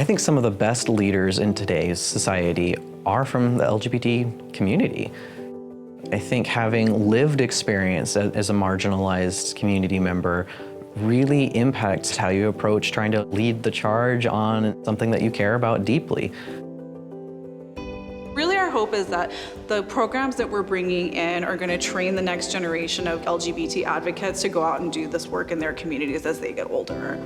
I think some of the best leaders in today's society are from the LGBT community. I think having lived experience as a marginalized community member really impacts how you approach trying to lead the charge on something that you care about deeply. Really, our hope is that the programs that we're bringing in are going to train the next generation of LGBT advocates to go out and do this work in their communities as they get older.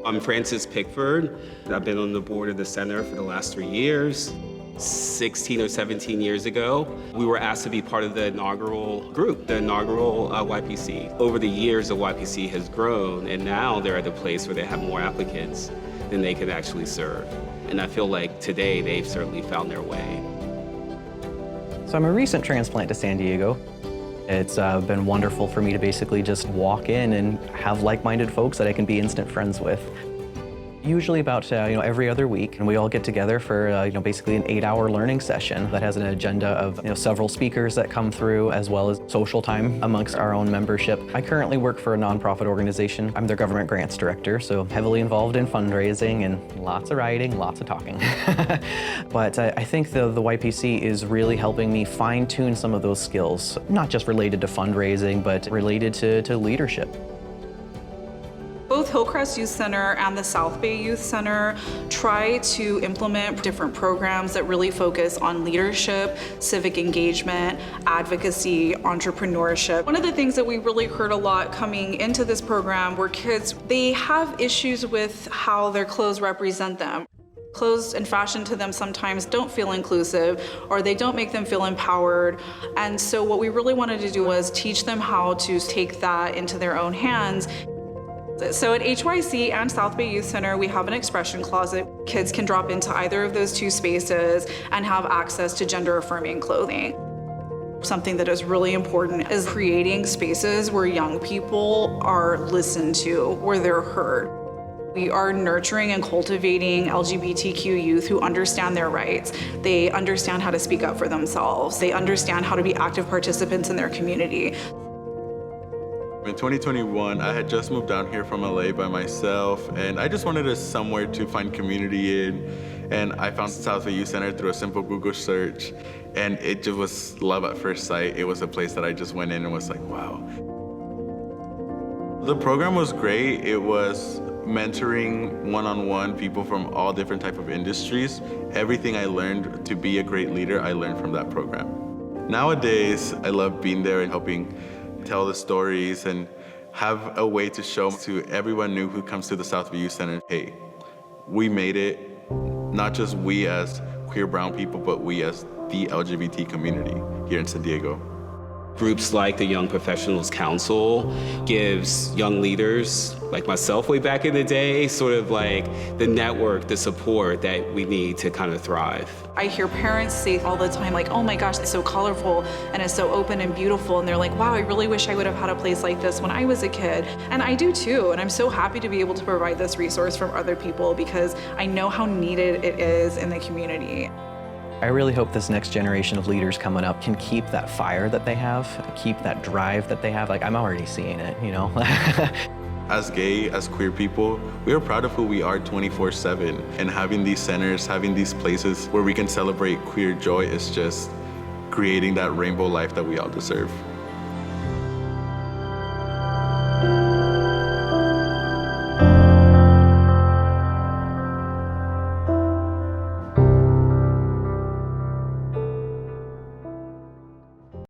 I'm Francis Pickford. I've been on the board of the center for the last 3 years. 16 or 17 years ago, we were asked to be part of the inaugural group, the inaugural YPC. Over the years, the YPC has grown, and now they're at a place where they have more applicants than they can actually serve. And I feel like today they've certainly found their way. So I'm a recent transplant to San Diego. It's been wonderful for me to basically just walk in and have like-minded folks that I can be instant friends with. Usually about every other week, and we all get together for basically an 8-hour learning session that has an agenda of several speakers that come through, as well as social time amongst our own membership. I currently work for a nonprofit organization. I'm their government grants director, so heavily involved in fundraising and lots of writing, lots of talking. But I think the YPC is really helping me fine-tune some of those skills, not just related to fundraising, but related to leadership. Both Hillcrest Youth Center and the South Bay Youth Center try to implement different programs that really focus on leadership, civic engagement, advocacy, entrepreneurship. One of the things that we really heard a lot coming into this program were kids, they have issues with how their clothes represent them. Clothes and fashion to them sometimes don't feel inclusive, or they don't make them feel empowered. And so what we really wanted to do was teach them how to take that into their own hands. So at HYC and South Bay Youth Center, we have an expression closet. Kids can drop into either of those two spaces and have access to gender-affirming clothing. Something that is really important is creating spaces where young people are listened to, where they're heard. We are nurturing and cultivating LGBTQ youth who understand their rights. They understand how to speak up for themselves. They understand how to be active participants in their community. In 2021, I had just moved down here from LA by myself, and I just wanted somewhere to find community in. And I found South Bay Youth Center through a simple Google search, and it just was love at first sight. It was a place that I just went in and was like, wow. The program was great. It was mentoring one-on-one people from all different types of industries. Everything I learned to be a great leader, I learned from that program. Nowadays, I love being there and helping tell the stories and have a way to show to everyone new who comes to the South Bay Youth Center, hey, we made it, not just we as queer brown people, but we as the LGBT community here in San Diego. Groups like the Young Professionals Council gives young leaders like myself way back in the day sort of like the network, the support that we need to kind of thrive. I hear parents say all the time, like, oh my gosh, it's so colorful and it's so open and beautiful. And they're like, wow, I really wish I would have had a place like this when I was a kid. And I do too. And I'm so happy to be able to provide this resource from other people because I know how needed it is in the community. I really hope this next generation of leaders coming up can keep that fire that they have, keep that drive that they have. Like, I'm already seeing it, As gay, as queer people, we are proud of who we are 24/7. And having these centers, having these places where we can celebrate queer joy is just creating that rainbow life that we all deserve.